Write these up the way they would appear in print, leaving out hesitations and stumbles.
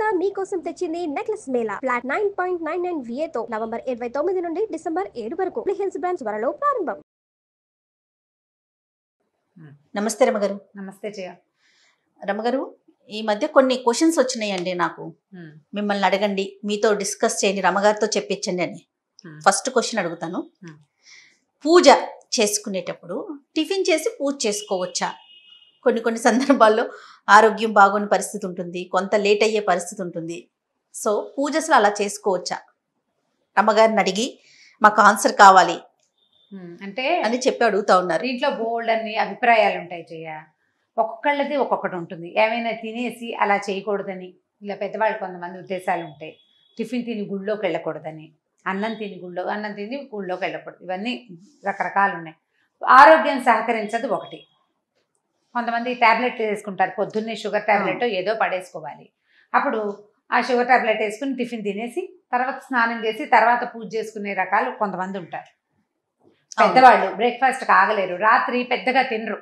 Star మీకోసం తెచ్చింది necklace Mela flat 9.99 VA తో నవంబర్ 29 నుండి డిసెంబర్ 7 వరకు హిల్స్ బ్రాంచ్ త్వరలో ప్రారంభం. నమస్తే రమగారు. నమస్తే జయ. రమగారు, ఈ మధ్య కొన్ని క్వశ్చన్స్ వచ్చినాయండి నాకు. మిమ్మల్ని అడగండి, మీతో డిస్కస్ చేయండి, రమగారితో చెప్పించండి అని. ఫస్ట్ క్వశ్చన్ అడుగుతాను. పూజ చేసుకునేటప్పుడు టిఫిన్ చేసి పూజ చేసుకోవచ్చా? కొన్ని సందర్భాల్లో ఆరోగ్యం బాగోని పరిస్థితి ఉంటుంది, కొంత లేట్ అయ్యే పరిస్థితి ఉంటుంది. సో పూజ అసలు అలా చేసుకోవచ్చా? రమగారిని అడిగి మాకు ఆన్సర్ కావాలి అంటే అని చెప్పి అడుగుతా ఉన్నారు. దీంట్లో బోల్డ్ అన్ని అభిప్రాయాలు ఉంటాయి జయ. ఒక్కొక్కళ్ళది ఒక్కొక్కటి ఉంటుంది. ఏమైనా తినేసి అలా చేయకూడదని, ఇలా పెద్దవాళ్ళు కొంతమంది ఉద్దేశాలు ఉంటాయి. టిఫిన్ తిని గుళ్ళోకి వెళ్ళకూడదని, అన్నం తిని గుళ్ళోకి వెళ్ళకూడదు. ఇవన్నీ రకరకాలు ఉన్నాయి. ఆరోగ్యం సహకరించదు ఒకటి. కొంతమంది ట్యాబ్లెట్ వేసుకుంటారు, పొద్దున్నే షుగర్ ట్యాబ్లెట్ ఏదో పడేసుకోవాలి. అప్పుడు ఆ షుగర్ ట్యాబ్లెట్ వేసుకుని టిఫిన్ తినేసి తర్వాత స్నానం చేసి తర్వాత పూజ చేసుకునే రకాలు కొంతమంది ఉంటారు. పెద్దవాళ్ళు బ్రేక్ఫాస్ట్ ఆగలేరు, రాత్రి పెద్దగా తినరు.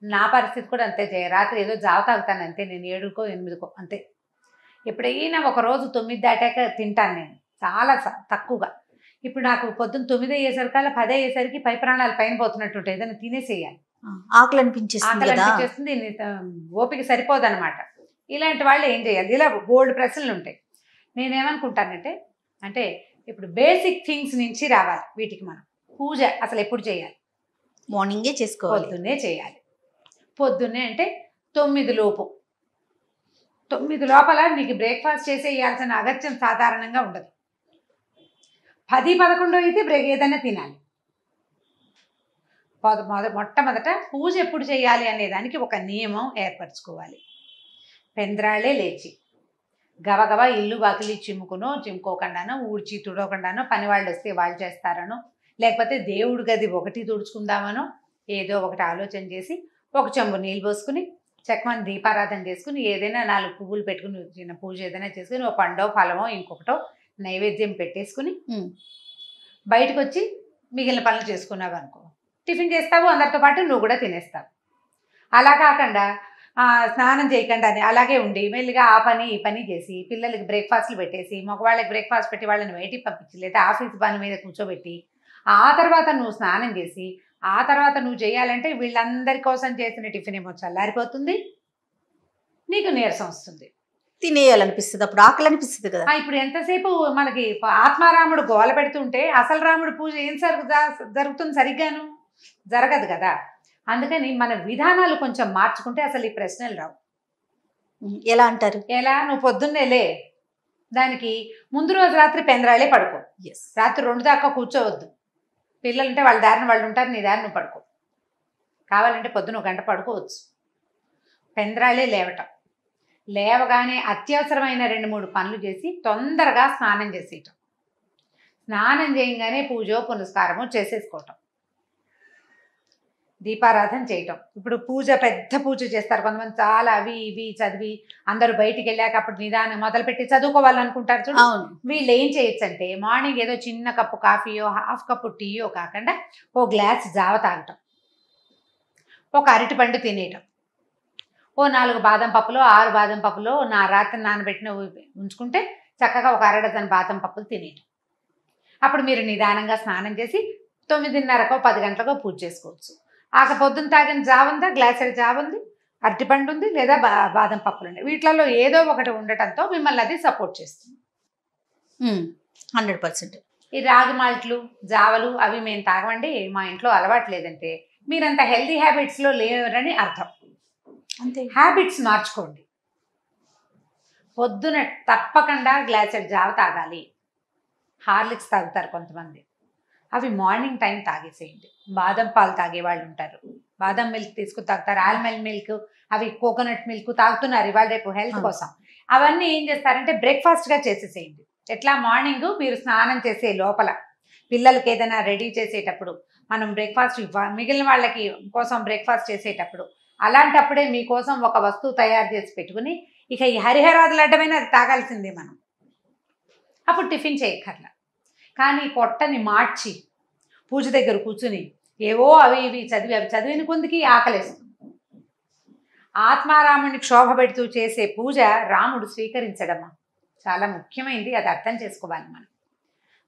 నా పరిస్థితి కూడా అంతే చేయ. రాత్రి ఏదో జావ తాగుతాను అంతే, నేను 7కో 8కో అంతే. ఎప్పుడైనా ఒక రోజు 9 దాటాక తింటాను నేను, చాలా తక్కువగా. ఇప్పుడు నాకు పొద్దున్న 9 అయ్యేసరికల్లా 10 అయ్యేసరికి పై ప్రాణాలు పైన పోతున్నట్టు ఏదైనా తినేసేయాలి. ఆకలి అనిపించేస్తుంది, ఓపిక సరిపోదన్నమాట. ఇలాంటి వాళ్ళు ఏం చేయాలి? ఇలా బోల్డ్ ప్రశ్నలు ఉంటాయి. నేనేమనుకుంటానంటే, అంటే ఇప్పుడు బేసిక్ థింగ్స్ నుంచి రావాలి వీటికి. మనం పూజ అసలు ఎప్పుడు చేయాలి? మార్నింగే చేసుకోవాలి, పొద్దున్నే చేయాలి. పొద్దున్నే అంటే 9 లోపు. 9 లోపల నీకు బ్రేక్ఫాస్ట్ చేసేయాల్సిన అగత్యం సాధారణంగా ఉండదు. 10-11 అయితే ఏదైనా తినాలి. మొట్టమొదట పూజ ఎప్పుడు చేయాలి అనేదానికి ఒక నియమం ఏర్పరచుకోవాలి. పెంద్రాళ్ళే లేచి గబగబా ఇల్లు వాకిలి చిమ్ముకోకుండానో ఊడ్చి తుడవకుండానో పని వాళ్ళు వస్తే వాళ్ళు చేస్తారనో, లేకపోతే దేవుడి గది ఒకటి తుడుచుకుందామనో ఏదో ఒకటి ఆలోచన చేసి ఒక చెంబు నీళ్ళు పోసుకుని చక్కమని దీపారాధన చేసుకుని ఏదైనా 4 పువ్వులు పెట్టుకుని చిన్న పూజ ఏదైనా చేసుకుని ఒక పండో ఫలమో ఇంకొకటో నైవేద్యం పెట్టేసుకుని బయటకు వచ్చి మిగిలిన పనులు చేసుకున్నావు అనుకో, టిఫిన్ చేస్తావు, అందరితో పాటు నువ్వు కూడా తినేస్తావు. అలా కాకుండా స్నానం చేయకుండా అలాగే ఉండి మెల్లిగా ఆ పని ఈ పని చేసి పిల్లలకి బ్రేక్ఫాస్ట్లు పెట్టేసి మగవాళ్ళకి బ్రేక్ఫాస్ట్ పెట్టి వాళ్ళని బయటికి పంపించి లేదా ఆఫీస్ పని మీద కూర్చోబెట్టి ఆ తర్వాత నువ్వు స్నానం చేసి ఆ తర్వాత నువ్వు చేయాలంటే వీళ్ళందరి కోసం చేసిన టిఫిన్ ఏమో చల్లారిపోతుంది, నీకు నీరసం వస్తుంది, తినేయాలనిపిస్తుంది, అప్పుడు ఆకలి అనిపిస్తుంది కదా. ఇప్పుడు ఎంతసేపు మనకి ఆత్మారాముడు గోల పెడుతుంటే అసలు రాముడు పూజ ఏం జరుగుతుంది? సరిగ్గాను జరగదు కదా. అందుకని మన విధానాలు కొంచెం మార్చుకుంటే అసలు ఈ ప్రశ్నలు రావు. ఎలా అంటారు? ఎలా? నువ్వు పొద్దున్నేలే, దానికి ముందు రోజు రాత్రి పెందరాళే పడుకో. రాత్రి 2 దాకా కూర్చోవద్దు. పిల్లలుంటే వాళ్ళ దారిని వాళ్ళు ఉంటారు, నీ దారిని నువ్వు పడుకో. కావాలంటే పొద్దున 1 గంట పడుకోవచ్చు. పెందరాళే లేవటం, లేవగానే అత్యవసరమైన 2-3 పనులు చేసి తొందరగా స్నానం చేసేయటం, స్నానం చేయగానే పూజో పునస్కారమో చేసేసుకోవటం, దీపారాధన చేయటం. ఇప్పుడు పూజ పెద్ద పూజ చేస్తారు కొంతమంది, చాలా అవి ఇవి చదివి అందరూ బయటికి వెళ్ళాక అప్పుడు నిదానం మొదలుపెట్టి చదువుకోవాలనుకుంటారు చూడు. వీళ్ళు ఏం చేయొచ్చు అంటే మార్నింగ్ ఏదో చిన్న కప్పు కాఫీయో హాఫ్ కప్పు టీయో కాకుండా ఓ గ్లాస్ జావ తాగటం, ఒక అరటిపండు తినేయటం, ఓ 4 బాదం పప్పులో 6 బాదం పప్పులో రాత్రి నానబెట్టిన ఉంచుకుంటే చక్కగా ఒక 1/2 డజన్ బాదం పప్పులు తినేయటం. అప్పుడు మీరు నిదానంగా స్నానం చేసి 9:30కో 10 గంటలకో పూజ చేసుకోవచ్చు. పొద్దున్న తాగిన జావ ఉందా, గ్లాసెడ్ జావ ఉంది, అరటిపండు ఉంది, లేదా బాదం పప్పులు ఉన్నాయి. వీటిలలో ఏదో ఒకటి ఉండటంతో మిమ్మల్ని అది సపోర్ట్ చేస్తుంది. 100%. ఈ రాగి మాల్ట్లు జావలు అవి మేము తాగమండి, మా ఇంట్లో అలవాటు లేదంటే మీరంత హెల్తీ హ్యాబిట్స్లో లేరని అర్థం. అంతే, హ్యాబిట్స్ మార్చుకోండి. పొద్దున తప్పకుండా గ్లాసెడ్ జావ తాగాలి. హార్లిక్స్ తాగుతారు కొంతమంది, అవి మార్నింగ్ టైం తాగేసేయండి. బాదం పాలు తాగే వాళ్ళు ఉంటారు, బాదం మిల్క్ తీసుకుని తాగుతారు, ఆల్మండ్ మిల్క్, అవి కోకోనట్ మిల్క్ తాగుతున్నారు ఇవాళ రేపు హెల్త్ కోసం. అవన్నీ ఏం చేస్తారంటే బ్రేక్ఫాస్ట్గా చేసేసేయండి. ఎట్లా? మార్నింగ్ మీరు స్నానం చేసే లోపల పిల్లలకి ఏదైనా రెడీ చేసేటప్పుడు మనం బ్రేక్ఫాస్ట్ మిగిలిన వాళ్ళకి కోసం బ్రేక్ఫాస్ట్ చేసేటప్పుడు అలాంటప్పుడే మీకోసం ఒక వస్తువు తయారు చేసి పెట్టుకుని ఇక ఈ హరిహరాదులు అడ్డమైన అది తాగాల్సిందే మనం. అప్పుడు టిఫిన్ చేయక్కర్లా. కానీ పొట్టని మార్చి పూజ దగ్గర కూర్చుని ఏవో అవి ఇవి చదివిన కొందికి ఆకలేస్తుంది. ఆత్మారాముడిని క్షోభ పెడుతూ చేసే పూజ రాముడు స్వీకరించడమ్మా. చాలా ముఖ్యమైనది, అది అర్థం చేసుకోవాలి.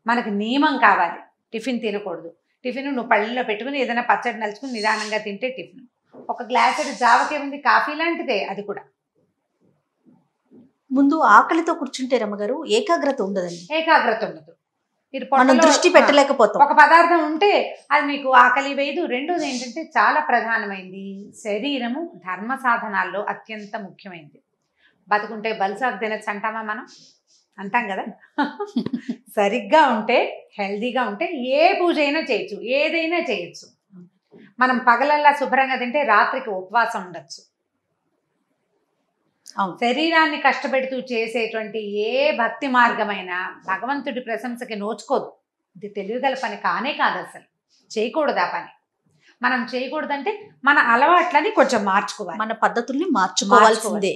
మనకు నియమం కావాలి. టిఫిన్ తినకూడదు. టిఫిన్ నువ్వు పళ్ళలో పెట్టుకుని ఏదైనా పచ్చడి నలుచుకుని నిదానంగా తింటే టిఫిన్. ఒక గ్లాసు జావకే ఉంది, కాఫీ లాంటిదే అది కూడా. ముందు ఆకలితో కూర్చుంటే రమ్మగారు ఏకాగ్రత ఉండదండి. ఏకాగ్రత ఉండదు. మీరు మనం దృష్టి పెట్టలేకపోతాం. ఒక పదార్థం ఉంటే అది మీకు ఆకలి వేయదు. రెండోది ఏంటంటే చాలా ప్రధానమైంది, శరీరము ధర్మ సాధనాల్లో అత్యంత ముఖ్యమైనది. బతుకుంటే బల్సాకు తినచ్చు అంటామా మనం? అంటాం కదా. సరిగ్గా ఉంటే, హెల్దీగా ఉంటే ఏ పూజ అయినా చేయొచ్చు, ఏదైనా చేయొచ్చు. మనం పగలల్లా శుభ్రంగా తింటే రాత్రికి ఉపవాసం ఉండొచ్చు. శరీరాన్ని కష్టపెడుతూ చేసేటువంటి ఏ భక్తి మార్గమైనా భగవంతుడి ప్రశంసకి నోచుకోదు. ఇది తెలివిగల పని కానే కాదు, అసలు చేయకూడదు ఆ పని. మనం చేయకూడదంటే మన అలవాట్లని కొంచెం మార్చుకోవాలి, మన పద్ధతుల్ని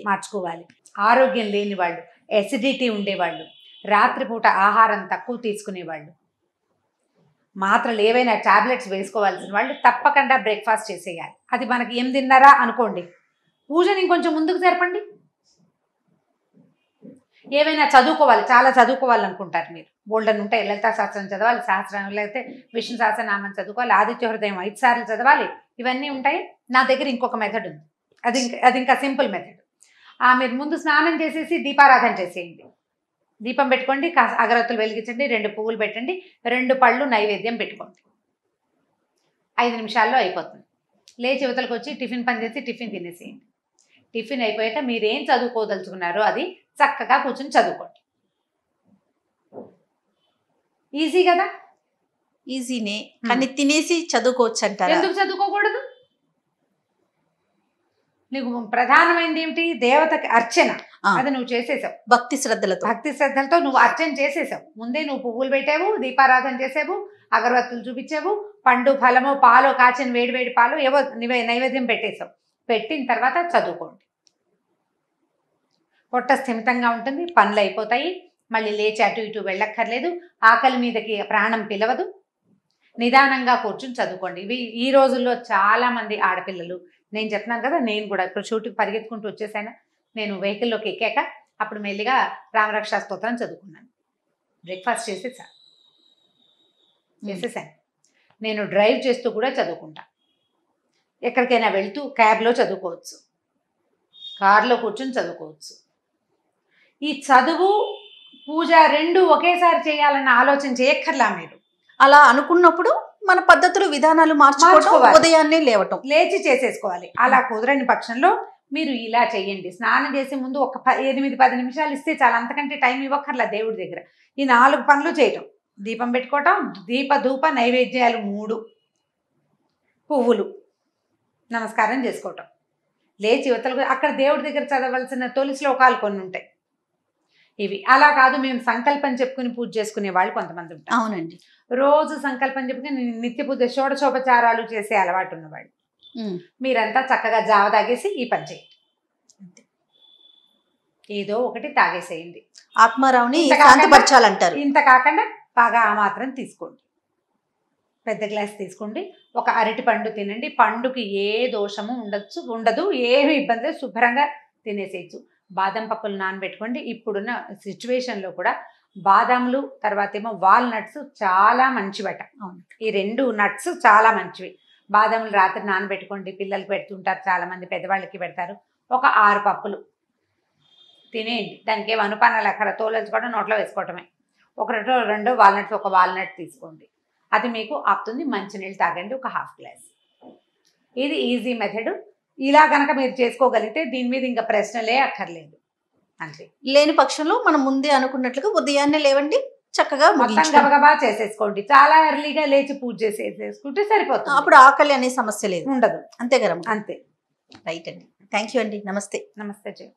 మార్చుకోవాలి. ఆరోగ్యం లేని వాళ్ళు, ఎసిడిటీ ఉండేవాళ్ళు, రాత్రిపూట ఆహారం తక్కువ తీసుకునేవాళ్ళు, మాత్రలు ఏవైనా టాబ్లెట్స్ వేసుకోవాల్సిన వాళ్ళు తప్పకుండా బ్రేక్ఫాస్ట్ చేసేయాలి. అది మనకి 8:30 అనుకోండి, పూజని ఇంకొంచెం ముందుకు జరపండి. ఏవైనా చదువుకోవాలి, చాలా చదువుకోవాలనుకుంటారు మీరు, బోల్డన్ ఉంటాయి. లలితా శాస్త్రం చదవాలి, సహస్రం లేకపోతే విష్ణు సహస్రనామం చదువుకోవాలి, ఆదిత్య హృదయం 5 సార్లు చదవాలి, ఇవన్నీ ఉంటాయి. నా దగ్గర ఇంకొక మెథడ్ ఉంది, అది ఇంకా సింపుల్ మెథడ్. మీరు ముందు స్నానం చేసేసి దీపారాధన చేసేయండి. దీపం పెట్టుకోండి, అగరత్తులు వెలిగించండి, 2 పువ్వులు పెట్టండి, 2 పళ్ళు నైవేద్యం పెట్టుకోండి. 5 నిమిషాల్లో అయిపోతుంది. లేచి యువతలకు వచ్చి టిఫిన్ పని చేసి టిఫిన్ తినేసేయండి. టిఫిన్ అయిపోయాక మీరేం చదువుకోదలుచుకున్నారో అది చక్కగా కూర్చొని చదువుకోండి. ఈజీ కదా? ఈజీనే, కానీ తినేసి చదువుకోవచ్చు అంటారు. ఎందుకు చదువుకోకూడదు? నీకు ప్రధానమైనది ఏమిటి? దేవతకి అర్చన. అది నువ్వు చేసేసావు భక్తి శ్రద్ధలతో నువ్వు అర్చన చేసేసావు. ముందే నువ్వు పువ్వులు పెట్టావు, దీపారాధన చేసావు, అగరవత్తులు చూపించావు, పండు ఫలము పాలు కాచిన వేడి పాలు ఏవో నైవేద్యం పెట్టేసావు. పెట్టిన తర్వాత చదువుకోండి. పొట్ట స్థిమితంగా ఉంటుంది, పనులు అయిపోతాయి, మళ్ళీ లేచి అటు ఇటు వెళ్ళక్కర్లేదు, ఆకలి మీదకి ప్రాణం పిలవదు. నిదానంగా కూర్చుని చదువుకోండి. ఇవి ఈ రోజుల్లో చాలామంది ఆడపిల్లలు, నేను చెప్తున్నాను కదా, నేను కూడా ఇప్పుడు షూట్కి పరిగెత్తుకుంటూ వచ్చేసాను. నేను వెహికల్లోకి ఎక్కాక అప్పుడు మెల్లిగా రామరక్షా స్తోత్రం చదువుకున్నాను. బ్రేక్ఫాస్ట్ చేసేసాను. నేను డ్రైవ్ చేస్తూ కూడా చదువుకుంటా. ఎక్కడికైనా వెళ్తూ క్యాబ్లో చదువుకోవచ్చు, కార్లో కూర్చొని చదువుకోవచ్చు. ఈ చదువు పూజ 2 ఒకేసారి చేయాలన్న ఆలోచన చేయక్కర్లా. మీరు అలా అనుకున్నప్పుడు మన పద్ధతులు విధానాలు మార్చుకోవడం, ఉదయాన్నే లేచి చేసేసుకోవాలి. అలా కుదరని పక్షంలో మీరు ఇలా చెయ్యండి. స్నానం చేసే ముందు ఒక 8-10 నిమిషాలు ఇస్తే చాలా, అంతకంటే టైం ఇవ్వక్కర్లా దేవుడి దగ్గర. ఈ 4 పనులు చేయటం: దీపం పెట్టుకోవటం, దీప ధూప నైవేద్యాలు 3, పువ్వులు, నమస్కారం చేసుకోవటం, లేచి యువతలకు అక్కడ దేవుడి దగ్గర చదవలసిన తొలి శ్లోకాలు కొన్ని ఉంటాయి. ఇవి అలా కాదు, మేము సంకల్పం చెప్పుకుని పూజ చేసుకునే వాళ్ళు కొంతమంది ఉంటారు. అవునండి. రోజు సంకల్పం చెప్పుకుని నిత్య పూజ షోడశోపచారాలు చేసే అలవాటు ఉన్నవాళ్ళు మీరంతా చక్కగా జావ తాగేసి ఈ పని చేయండి. ఏదో ఒకటి తాగేసేయండి, ఆత్మారావుని శాంతిపరచాలంటారు. ఇంత కాకుండా బాగా ఆ మాత్రం తీసుకోండి. పెద్ద గ్లాస్ తీసుకోండి. ఒక అరటి పండు తినండి. పండుకి ఏ దోషము ఉండదు, ఏమి ఇబ్బంది, శుభ్రంగా తినేసేయచ్చు. బాదం పప్పులు నానబెట్టుకోండి. ఇప్పుడున్న సిచ్యువేషన్లో కూడా బాదాములు, తర్వాత ఏమో వాల్నట్స్ చాలా మంచివట. ఈ 2 నట్స్ చాలా మంచివి. బాదాములు రాత్రి నానబెట్టుకోండి, పిల్లలకి పెడుతుంటారు చాలామంది, పెద్దవాళ్ళకి పెడతారు. ఒక 6 పప్పులు తినేయండి. దానికి ఏం అనుపానాలు అక్కడ తోలేసుకోవడం, నోట్లో వేసుకోవటమే. 1-2 వాల్నట్స్, ఒక వాల్నట్ తీసుకోండి, అది మీకు ఆపుతుంది. మంచినీళ్ళు తాగండి, ఒక 1/2 గ్లాస్. ఇది ఈజీ మెథడ్. ఇలా కనుక మీరు చేసుకోగలిగితే దీని మీద ఇంకా ప్రశ్నలే అక్కర్లేదు. అంతే. లేని పక్షంలో మనం ముందే అనుకున్నట్లుగా ఉదయాన్నే లేవండి, చక్కగా మొత్తం గబగబా చేసేసుకోండి. చాలా ఎర్లీగా లేచి పూజ చేసేసుకుంటే సరిపోతుంది. అప్పుడు ఆకలి అనే సమస్య లేదు, ఉండదు. అంతే కదా? అంతే. రైట్ అండి. థ్యాంక్ యూ అండి. నమస్తే. నమస్తే జయ.